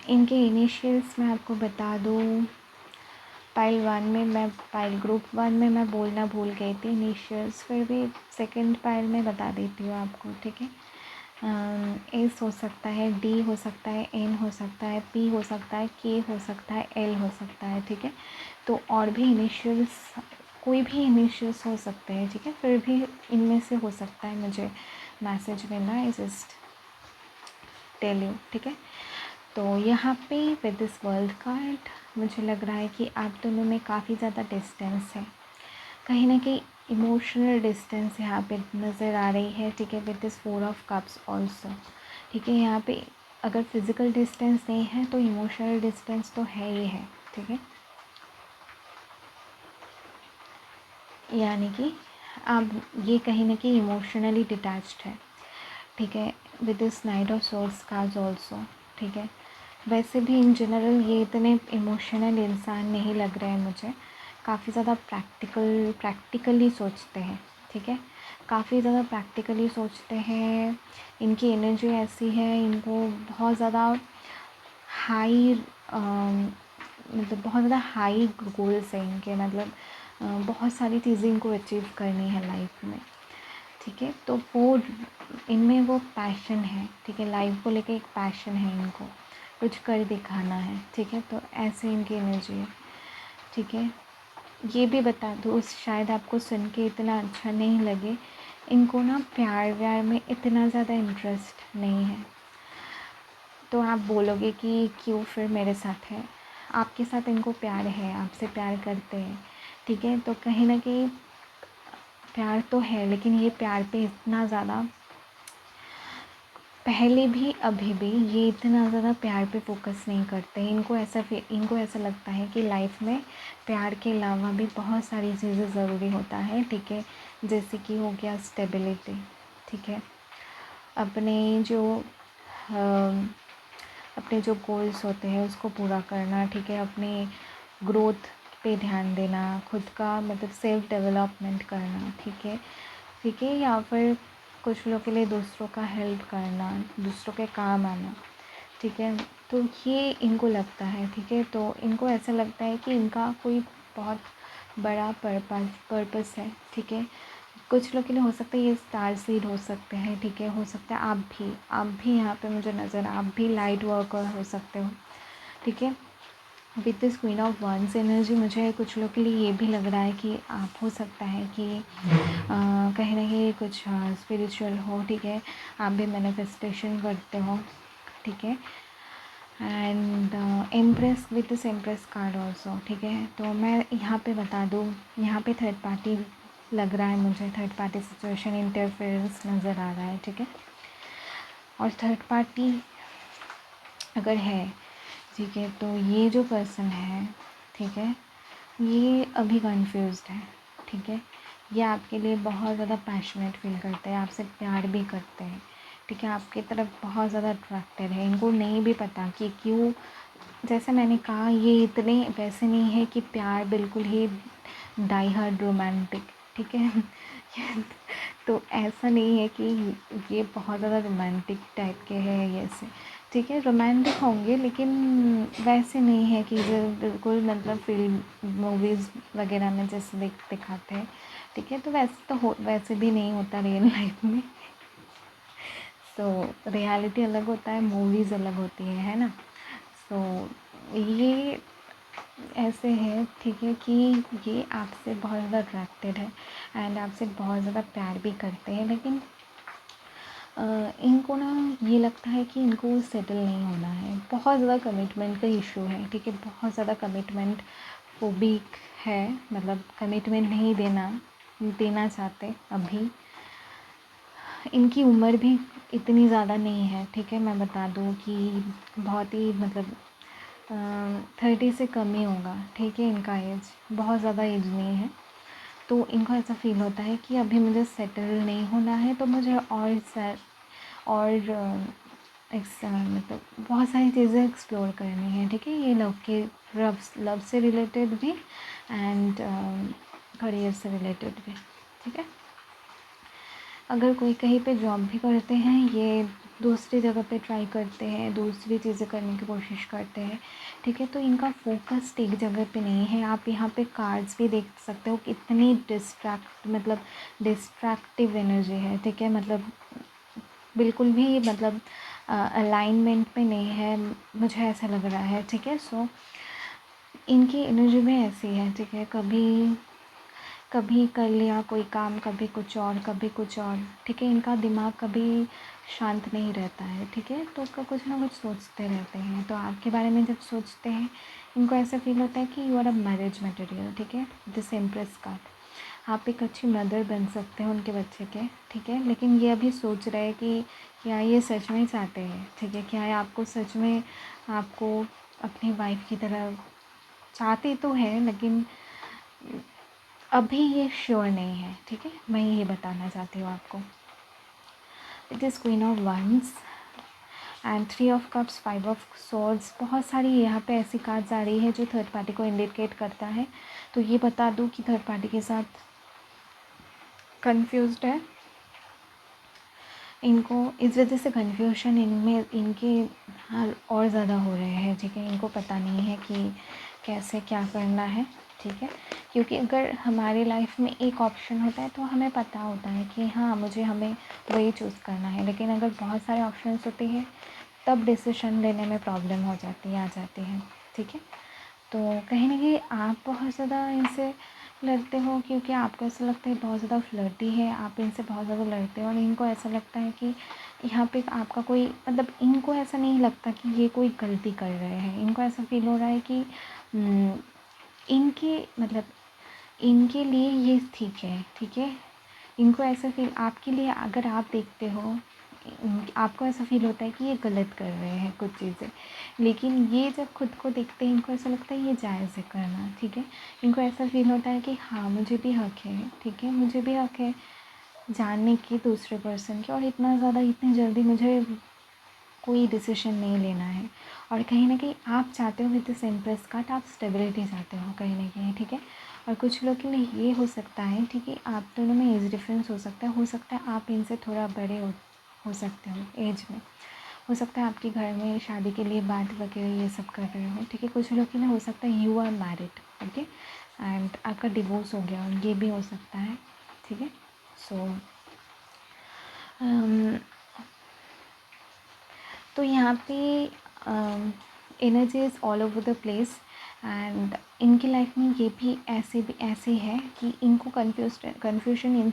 इनके इनिशियल्स मैं आपको बता दूँ, पाइल ग्रुप 1 में मैं बोलना भूल गई थी इनिशियल्स, फिर भी सेकंड पाइल में बता देती हूँ आपको, ठीक है। एस हो सकता है, डी हो सकता है, एन हो सकता है, पी हो सकता है, के हो सकता है, एल हो सकता है, ठीक है। तो और भी इनिशियल्स, कोई भी इनिशियल्स हो सकते हैं, ठीक है। फिर भी इनमें से हो सकता है मुझे मैसेज मिलना है, जस्ट टेल यू, ठीक है। तो यहाँ पे विद दिस वर्ल्ड कार्ड मुझे लग रहा है कि आप दोनों में काफ़ी ज़्यादा डिस्टेंस है, कहीं ना कहीं इमोशनल डिस्टेंस यहाँ पे नज़र आ रही है, ठीक है। With this 4 of cups also, ठीक है। यहाँ पे अगर फिज़िकल डिस्टेंस नहीं है तो इमोशनल डिस्टेंस तो है ही है, ठीक है। यानी कि आप ये कहीं ना कहीं इमोशनली डिटैच्ड है, ठीक है। With this night of swords cards also, ठीक है। वैसे भी इन जनरल ये इतने इमोशनल इंसान नहीं लग रहे हैं मुझे, काफ़ी ज़्यादा प्रैक्टिकली सोचते हैं, ठीक है। काफ़ी ज़्यादा प्रैक्टिकली सोचते हैं, इनकी एनर्जी ऐसी है, इनको बहुत ज़्यादा हाई मतलब बहुत ज़्यादा हाई गोल्स हैं इनके, मतलब बहुत सारी चीज़ें इनको अचीव करनी है लाइफ में, ठीक है। तो वो इनमें वो पैशन है, ठीक है। लाइफ को लेके एक पैशन है इनको, कुछ कर दिखाना है, ठीक है। तो ऐसे इनकी एनर्जी है, ठीक है। ये भी बता दूँ, शायद आपको सुन के इतना अच्छा नहीं लगे, इनको ना प्यार व्यार में इतना ज़्यादा इंटरेस्ट नहीं है। तो आप बोलोगे कि क्यों फिर मेरे साथ है, आपके साथ इनको प्यार है, आपसे प्यार करते हैं, ठीक है। तो कहीं ना कहीं प्यार तो है, लेकिन ये प्यार पे इतना ज़्यादा, पहले भी अभी भी ये इतना ज़्यादा प्यार पे फोकस नहीं करते हैं। इनको ऐसा लगता है कि लाइफ में प्यार के अलावा भी बहुत सारी चीज़ें ज़रूरी होता है, ठीक है। जैसे कि हो गया स्टेबिलिटी, ठीक है। अपने जो अपने जो गोल्स होते हैं उसको पूरा करना, ठीक है। अपने ग्रोथ पे ध्यान देना, खुद का मतलब सेल्फ डेवलपमेंट करना, ठीक है, ठीक है। या फिर कुछ लोग के लिए दूसरों का हेल्प करना, दूसरों के काम आना, ठीक है। तो ये इनको लगता है, ठीक है। तो इनको ऐसा लगता है कि इनका कोई बहुत बड़ा पर्पस है, ठीक है। कुछ लोग के लिए हो सकता है ये स्टार सीड हो सकते हैं, ठीक है। हो सकता है आप भी यहाँ पे मुझे नज़र, आप भी लाइट वर्कर हो सकते हो, ठीक है। With this queen of wands energy मुझे कुछ लोग के लिए ये भी लग रहा है कि आप हो सकता है कि कहीं ना कहीं कुछ स्पिरिचुअल हो, ठीक है। आप भी मैनिफेस्टेशन करते हो, ठीक है। And empress with this empress card also, ठीक है। तो मैं यहाँ पे बता दूँ, यहाँ पे थर्ड पार्टी लग रहा है मुझे, थर्ड पार्टी सिचुएशन इंटरफेरेंस नज़र आ रहा है, ठीक है। और थर्ड पार्टी अगर है, ठीक है, तो ये जो पर्सन है, ठीक है, ये अभी कंफ्यूज्ड है, ठीक है। ये आपके लिए बहुत ज़्यादा पैशनेट फील करते हैं, आपसे प्यार भी करते हैं, ठीक है। आपकी तरफ बहुत ज़्यादा अट्रैक्टेड है, इनको नहीं भी पता कि क्यों। जैसे मैंने कहा, ये इतने वैसे नहीं है कि प्यार बिल्कुल ही डाई हार्ड रोमांटिक, ठीक है। तो ऐसा नहीं है कि ये बहुत ज़्यादा रोमांटिक टाइप के हैं ये ऐसे, ठीक है। रोमांटिक होंगे लेकिन वैसे नहीं है कि जो बिल्कुल मतलब फिल्म मूवीज़ वगैरह में जैसे दिखाते हैं, ठीक है। तो वैसे तो वैसे भी नहीं होता रियल लाइफ में। तो रियलिटी अलग होता है, मूवीज़ अलग होती है ना। तो ये ऐसे है, ठीक है, कि ये आपसे बहुत ज़्यादा अट्रैक्टेड है एंड आपसे बहुत ज़्यादा प्यार भी करते हैं, लेकिन इनको ना ये लगता है कि इनको सेटल नहीं होना है, बहुत ज़्यादा कमिटमेंट का इशू है, ठीक है। बहुत ज़्यादा कमिटमेंट फोबिक है, मतलब कमिटमेंट नहीं देना चाहते अभी। इनकी उम्र भी इतनी ज़्यादा नहीं है, ठीक है। मैं बता दूँ कि बहुत ही मतलब 30 से कम ही होगा, ठीक है। इनका एज बहुत ज़्यादा एज नहीं है। तो इनको ऐसा फील होता है कि अभी मुझे सेटल नहीं होना है, तो मुझे और मतलब बहुत सारी चीज़ें एक्सप्लोर करनी है, ठीक है। ये लव से रिलेटेड भी एंड करियर से रिलेटेड भी, ठीक है। अगर कोई कहीं पे जॉब भी करते हैं, ये दूसरी जगह पे ट्राई करते हैं, दूसरी चीज़ें करने की कोशिश करते हैं, ठीक है। तो इनका फोकस एक जगह पे नहीं है। आप यहाँ पे कार्ड्स भी देख सकते हो, कितनी डिस्ट्रैक्टिव एनर्जी है, ठीक है। मतलब बिल्कुल भी मतलब अलाइनमेंट में नहीं है, मुझे ऐसा लग रहा है, ठीक है। सो इनकी एनर्जी में ऐसी है, ठीक है। कभी कभी कर लिया कोई काम, कभी कुछ और, कभी कुछ और, ठीक है। इनका दिमाग कभी शांत नहीं रहता है, ठीक है। तो कुछ ना कुछ सोचते रहते हैं। तो आपके बारे में जब सोचते हैं, इनको ऐसा फील होता है कि you are a marriage material, ठीक है। दिस एम्प्रेस कार्ड, आप एक अच्छी मदर बन सकते हैं उनके बच्चे के, ठीक है। लेकिन ये अभी सोच रहे हैं कि क्या ये सच में चाहते हैं, ठीक है। क्या आपको सच में आपको अपनी वाइफ की तरह चाहते तो हैं, लेकिन अभी ये श्योर नहीं है, ठीक है। मैं ये बताना चाहती हूँ आपको। It is queen of wands and 3 of cups, 5 of swords. बहुत सारी यहाँ पे ऐसी कार्ड्स आ रही है जो थर्ड पार्टी को इंडिकेट करता है। तो ये बता दूँ कि थर्ड पार्टी के साथ कंफ्यूज्ड है। इनको इस वजह से कन्फ्यूजन इनमें इनके और ज़्यादा हो रहे हैं, ठीक है। इनको पता नहीं है कि कैसे क्या करना है, ठीक है। क्योंकि अगर हमारी लाइफ में एक ऑप्शन होता है तो हमें पता होता है कि हाँ हमें वही चूज़ करना है। लेकिन अगर बहुत सारे ऑप्शंस होते हैं तब डिसीजन लेने में प्रॉब्लम हो जाती है, आ जाती है, ठीक है। तो कहीं न कहीं आप बहुत ज़्यादा इनसे लड़ते हो, क्योंकि आपको ऐसा लगता है बहुत ज़्यादा फ्लर्टी है, आप इनसे बहुत ज़्यादा लड़ते हो। और इनको ऐसा लगता है कि यहाँ पे आपका कोई मतलब, इनको ऐसा नहीं लगता कि ये कोई गलती कर रहे हैं। इनको ऐसा फील हो रहा है कि इनके मतलब इनके लिए ये ठीक है, ठीक है। इनको ऐसा फील, आपके लिए अगर आप देखते हो, आपको ऐसा फील होता है कि ये गलत कर रहे हैं कुछ चीज़ें। लेकिन ये जब खुद को देखते हैं, इनको ऐसा लगता है ये जायज़ है करना, ठीक है। इनको ऐसा फील होता है कि हाँ मुझे भी हक है, ठीक है। मुझे भी हक है जानने की दूसरे पर्सन की, और इतना ज़्यादा इतनी जल्दी मुझे कोई डिसीजन नहीं लेना है। और कहीं न कहीं आप चाहते हो विद दिस एम्प्रेस कार्ड, आप स्टेबिलिटी चाहते हो कहीं न कहीं, ठीक है। और कुछ लोग के लिए ये हो सकता है, ठीक है, आप दोनों में एज डिफरेंस हो सकता है आप इनसे थोड़ा बड़े हो सकते हो एज में। हो सकता है आपके घर में शादी के लिए बात वगैरह ये सब कर रहे हो, ठीक है। कुछ लोग के लिए हो सकता है you are married, okay, and आपका डिवोर्स हो गया, और ये भी हो सकता है, ठीक है। सो तो यहाँ पे energy is all over the place. And इनकी लाइफ में ये भी ऐसे है कि इनको कन्फ्यूजन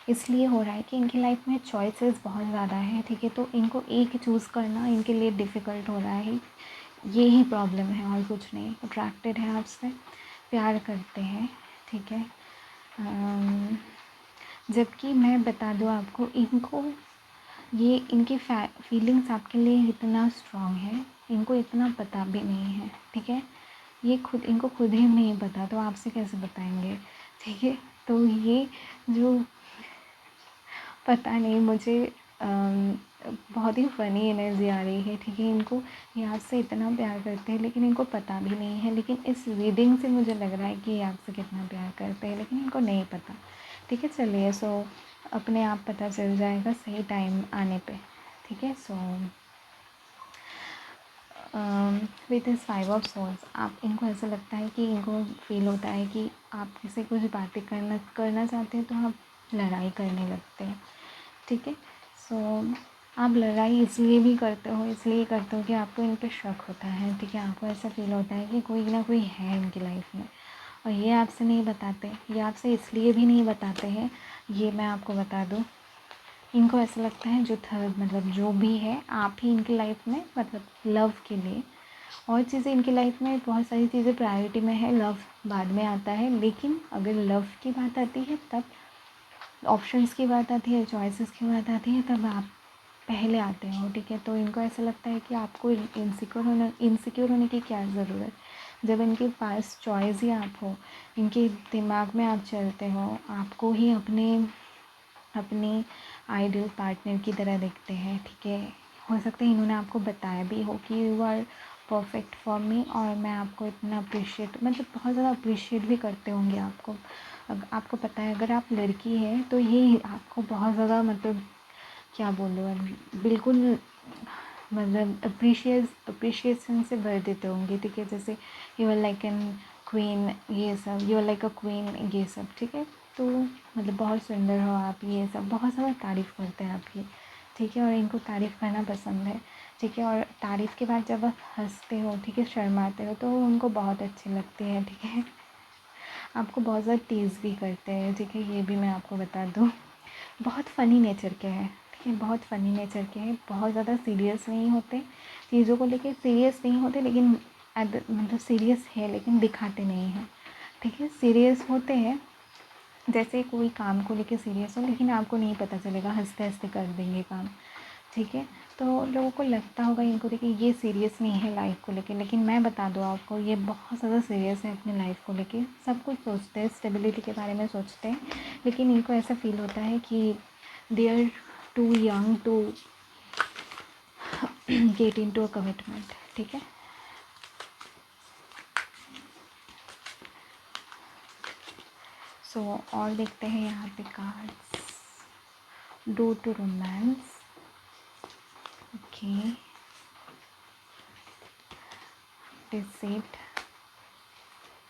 इसलिए हो रहा है कि इनकी लाइफ में चॉइसेस बहुत ज़्यादा है, ठीक है। तो इनको एक चूज़ करना इनके लिए डिफ़िकल्ट हो रहा है। ये ही प्रॉब्लम है और कुछ नहीं। अट्रैक्टेड है आपसे, प्यार करते हैं, ठीक है। जबकि मैं बता दूँ आपको, इनको ये इनकी फीलिंग्स आपके लिए इतना स्ट्रॉन्ग है, इनको इतना पता भी नहीं है, ठीक है। ये इनको खुद ही नहीं पता, तो आपसे कैसे बताएंगे, ठीक है। तो ये जो पता नहीं मुझे बहुत ही फ़नी एनर्जी आ रही है, ठीक है। इनको ये आपसे इतना प्यार करते हैं लेकिन इनको पता भी नहीं है। लेकिन इस रीडिंग से मुझे लग रहा है कि ये आपसे कितना प्यार करते हैं, लेकिन इनको नहीं पता, ठीक है। चलिए, सो अपने आप पता चल जाएगा सही टाइम आने पे, ठीक है। So with this 5 of swords, आप इनको ऐसा लगता है कि इनको फील होता है कि आप किसी कुछ बातें करना चाहते हैं तो आप लड़ाई करने लगते हैं, ठीक है। सो आप लड़ाई इसलिए करते हो कि आपको इन पे शक होता है, ठीक है। आपको ऐसा फील होता है कि कोई ना कोई है इनकी लाइफ में, और ये आपसे नहीं बताते। ये आपसे इसलिए भी नहीं बताते हैं, ये मैं आपको बता दूँ। इनको ऐसा लगता है जो थर्ड मतलब जो भी है आप ही इनकी लाइफ में, मतलब लव के लिए और चीज़ें इनकी लाइफ में, बहुत सारी चीज़ें प्रायोरिटी में है, लव बाद में आता है। लेकिन अगर लव की बात आती है, तब ऑप्शंस की बात आती है, चॉइसेस की बात आती है, तब आप पहले आते हो, ठीक है। तो इनको ऐसा लगता है कि आपको इनसिक्योर होने की क्या ज़रूरत, जब इनके पास चॉइस ही आप हो, इनके दिमाग में आप चलते हो, आपको ही अपनी आइडियल पार्टनर की तरह देखते हैं, ठीक है। हो सकता है इन्होंने आपको बताया भी हो कि you are perfect for me, और मैं आपको इतना अप्रिशिएट, मतलब बहुत ज़्यादा अप्रिशिएट भी करते होंगे आपको। आपको पता है अगर आप लड़की है तो ये आपको बहुत ज़्यादा, मतलब क्या बोलूँ, बिल्कुल मतलब अप्रिशिएशन से भर देते होंगे, ठीक है। जैसे you are like an queen, ये सब, you are like a queen, ये सब, ठीक है। तो मतलब बहुत सुंदर हो आप, ये सब बहुत ज़्यादा तारीफ़ करते हैं आपकी, ठीक है, और इनको तारीफ़ करना पसंद है, ठीक है, और तारीफ़ के बाद जब आप हँसते हो, ठीक है, शर्माते हो, तो वो उनको बहुत अच्छी लगती है, ठीक है। आपको बहुत ज़्यादा टीज़ भी करते हैं, ठीक है, ये भी मैं आपको बता दूँ। बहुत फ़नी नेचर के हैं, ठीक है, बहुत फ़नी नेचर के हैं, बहुत ज़्यादा सीरियस नहीं होते, चीज़ों को लेके सीरियस नहीं होते, लेकिन मतलब सीरियस है लेकिन दिखाते नहीं हैं, ठीक है। सीरियस होते हैं, जैसे कोई काम को लेके सीरियस हो, लेकिन आपको नहीं पता चलेगा, हँसते हँसते कर देंगे काम, ठीक है। तो लोगों को लगता होगा इनको देखिए ये सीरियस नहीं है लाइफ को लेके, लेकिन मैं बता दूँ आपको ये बहुत ज़्यादा सीरियस है अपनी लाइफ को लेके। सब कुछ सोचते हैं, स्टेबिलिटी के बारे में सोचते हैं, लेकिन इनको ऐसा फील होता है कि they are too young to get into a commitment, ठीक है। सो और देखते हैं यहाँ पे cards. Due to romance, okay, deceit,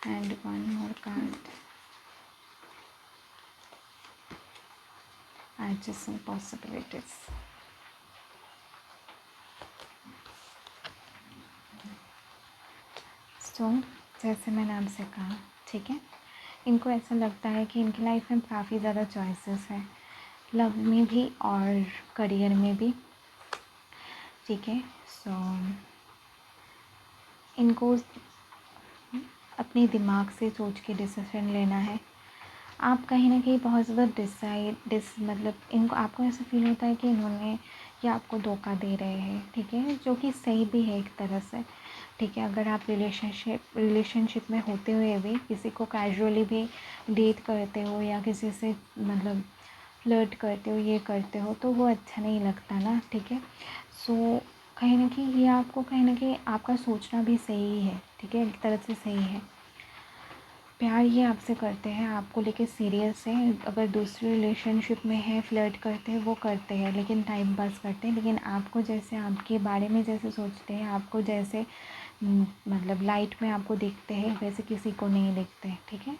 and one more card, adjacent possibilities. So जैसे मैंने आपसे कहा, ठीक है, इनको ऐसा लगता है कि इनकी लाइफ में काफ़ी ज़्यादा चॉइसेस हैं, लव में भी और करियर में भी, ठीक है। सो इनको अपने दिमाग से सोच के डिसीजन लेना है। आप कहीं ना कहीं बहुत ज़्यादा मतलब इनको आपको ऐसा फील होता है कि इन्होंने या आपको धोखा दे रहे हैं, ठीक है, जो कि सही भी है एक तरह से, ठीक है। अगर आप रिलेशनशिप में होते हुए भी किसी को कैजुअली भी डेट करते हो या किसी से मतलब फ्लर्ट करते हो, ये करते हो, तो वो अच्छा नहीं लगता ना, ठीक है। सो कहीं ना कहीं ये आपको कहीं ना कहीं आपका सोचना भी सही है, ठीक है, एक तरह से सही है। प्यार ये आपसे करते हैं, आपको लेके सीरियस है। अगर दूसरे रिलेशनशिप में है, फ्लर्ट करते हैं, वो करते हैं, लेकिन टाइम पास करते हैं, लेकिन आपको जैसे आपके बारे में जैसे सोचते हैं, आपको जैसे मतलब लाइट में आपको देखते हैं, वैसे किसी को नहीं देखते, ठीक है।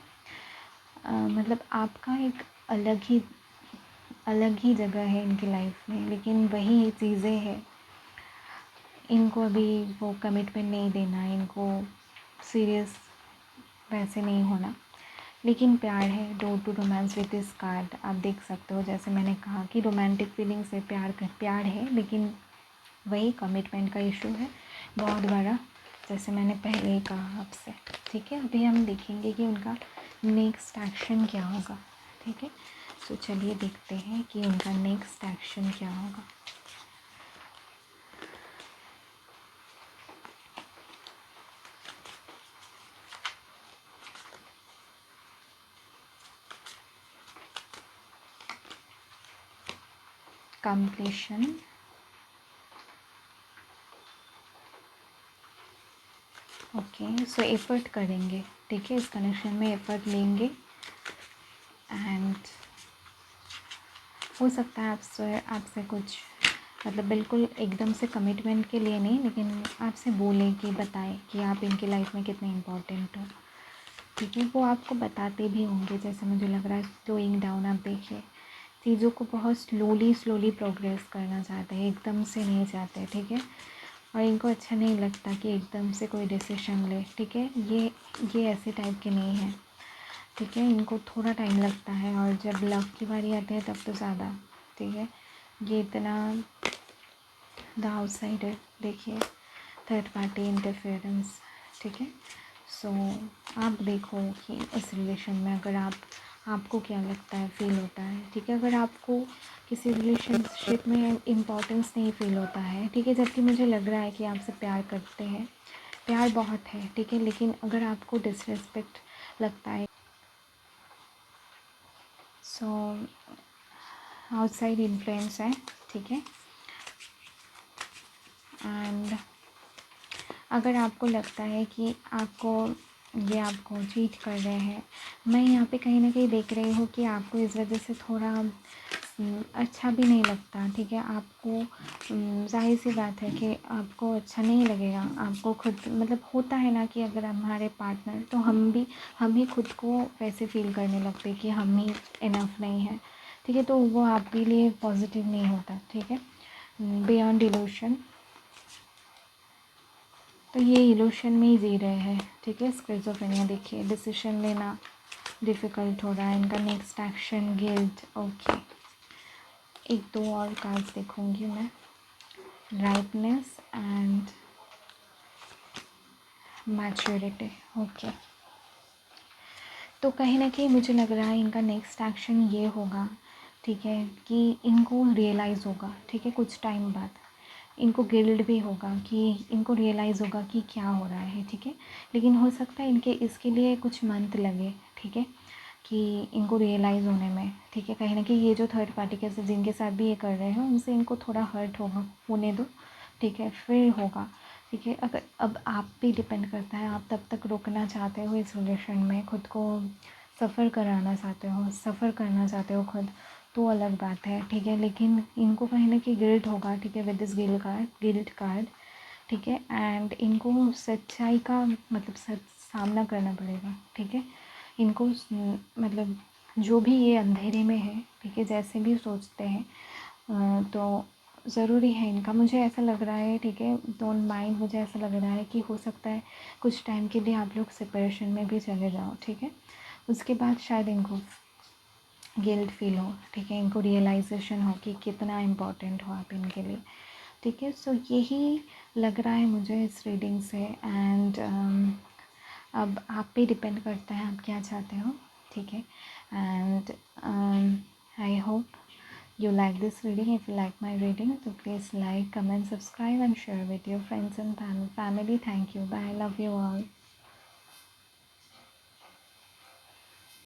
मतलब आपका एक अलग ही जगह है इनकी लाइफ में, लेकिन वही चीज़ें हैं, इनको अभी वो कमिटमेंट नहीं देना, इनको सीरियस वैसे नहीं होना, लेकिन प्यार है। Due to romance with this card आप देख सकते हो, जैसे मैंने कहा कि रोमांटिक फीलिंग से प्यार है, लेकिन वही कमिटमेंट का इशू है बहुत बड़ा, जैसे मैंने पहले ही कहा आपसे, ठीक है। अभी हम देखेंगे कि उनका नेक्स्ट एक्शन क्या होगा, ठीक है। तो चलिए देखते हैं कि उनका नेक्स्ट एक्शन क्या होगा। कंप्लीशन, ओके, सो एफर्ट करेंगे, ठीक है, इस कनेक्शन में एफर्ट लेंगे, एंड हो सकता है आपसे कुछ मतलब बिल्कुल एकदम से कमिटमेंट के लिए नहीं, लेकिन आपसे बोले कि बताएं कि आप इनकी लाइफ में कितने इम्पोर्टेंट हो, ठीक है। वो आपको बताते भी होंगे, जैसे मुझे लग रहा है स्लोइंग डाउन, आप देखिए चीज़ों को बहुत स्लोली प्रोग्रेस करना चाहते हैं, एकदम से नहीं चाहते, ठीक है। और इनको अच्छा नहीं लगता कि एकदम से कोई डिसीजन ले, ठीक है। ये ऐसे टाइप के नहीं है, ठीक है, इनको थोड़ा टाइम लगता है, और जब लव की बारी आती है तब तो ज़्यादा, ठीक है। ये इतना द आउटसाइडर, देखिए थर्ड पार्टी इंटरफेरेंस, ठीक है। सो आप देखो कि इस रिलेशन में अगर आपको क्या लगता है, फील होता है, ठीक है। अगर आपको किसी रिलेशनशिप में इम्पोर्टेंस नहीं फील होता है, ठीक है, जबकि मुझे लग रहा है कि आपसे प्यार करते हैं, प्यार बहुत है, ठीक है, लेकिन अगर आपको डिसरिस्पेक्ट लगता है, सो आउटसाइड इन्फ्लुएंस है, ठीक है। एंड अगर आपको लगता है कि आपको चीट कर रहे हैं, मैं यहाँ पे कहीं ना कहीं देख रही हूँ कि आपको इस वजह से थोड़ा अच्छा भी नहीं लगता, ठीक है। आपको जाहिर सी बात है कि आपको अच्छा नहीं लगेगा, आपको खुद मतलब होता है ना कि अगर हमारे पार्टनर, तो हम ही खुद को वैसे फील करने लगते कि हम ही इनफ नहीं है, ठीक है। तो वो आपके लिए पॉजिटिव नहीं होता, ठीक है। बियॉन्ड इल्यूशन, तो ये इल्यूशन में ही जी रहे हैं, ठीक है। स्किज़ोफ्रेनिया देखिए, डिसीजन लेना डिफ़िकल्ट हो रहा है, इनका नेक्स्ट एक्शन गिल्ट। ओके, एक दो और कार्ड्स देखूंगी मैं, राइटनेस एंड मैच्योरिटी। ओके, तो कहीं ना कहीं मुझे लग रहा है इनका नेक्स्ट एक्शन ये होगा, ठीक है, कि इनको रियलाइज़ होगा, ठीक है, कुछ टाइम बाद इनको गिल्ट भी होगा, कि इनको रियलाइज़ होगा कि क्या हो रहा है, ठीक है। लेकिन हो सकता है इनके इसके लिए कुछ मंथ लगे, ठीक है, कि इनको रियलाइज़ होने में, ठीक है। कहीं ना कहीं ये जो थर्ड पार्टी के जिनके साथ भी ये कर रहे हैं उनसे इनको थोड़ा हर्ट होगा, होने दो, ठीक है, फिर होगा, ठीक है। अगर अब आप पे डिपेंड करता है, आप तब तक रुकना चाहते हो इस रिलेशन में, खुद को सफ़र कराना चाहते हो, सफ़र करना चाहते हो खुद, तो अलग बात है, ठीक है। लेकिन इनको कहीं ना कहीं गिल्ट होगा, ठीक है, विद दिस गिल्ट कार्ड, ठीक है। एंड इनको सच्चाई का मतलब सच सामना करना पड़ेगा, ठीक है। इनको मतलब जो भी ये अंधेरे में है, ठीक है, जैसे भी सोचते हैं, तो ज़रूरी है इनका, मुझे ऐसा लग रहा है, ठीक है, डोंट माइंड, मुझे ऐसा लग रहा है कि हो सकता है कुछ टाइम के लिए आप लोग सेपरेशन में भी चले जाओ, ठीक है। उसके बाद शायद इनको गिल्ट फील हो, ठीक है, इनको रियलाइजेशन हो कि कितना इम्पोर्टेंट हो आप इनके लिए, ठीक है। सो यही लग रहा है मुझे इस रीडिंग से। एंड अब आप पे डिपेंड करता है आप क्या चाहते हो, ठीक है। And I hope you like this reading. If you like my reading, so please like, comment, subscribe and share with your friends and family. Thank you. Bye. Love you all.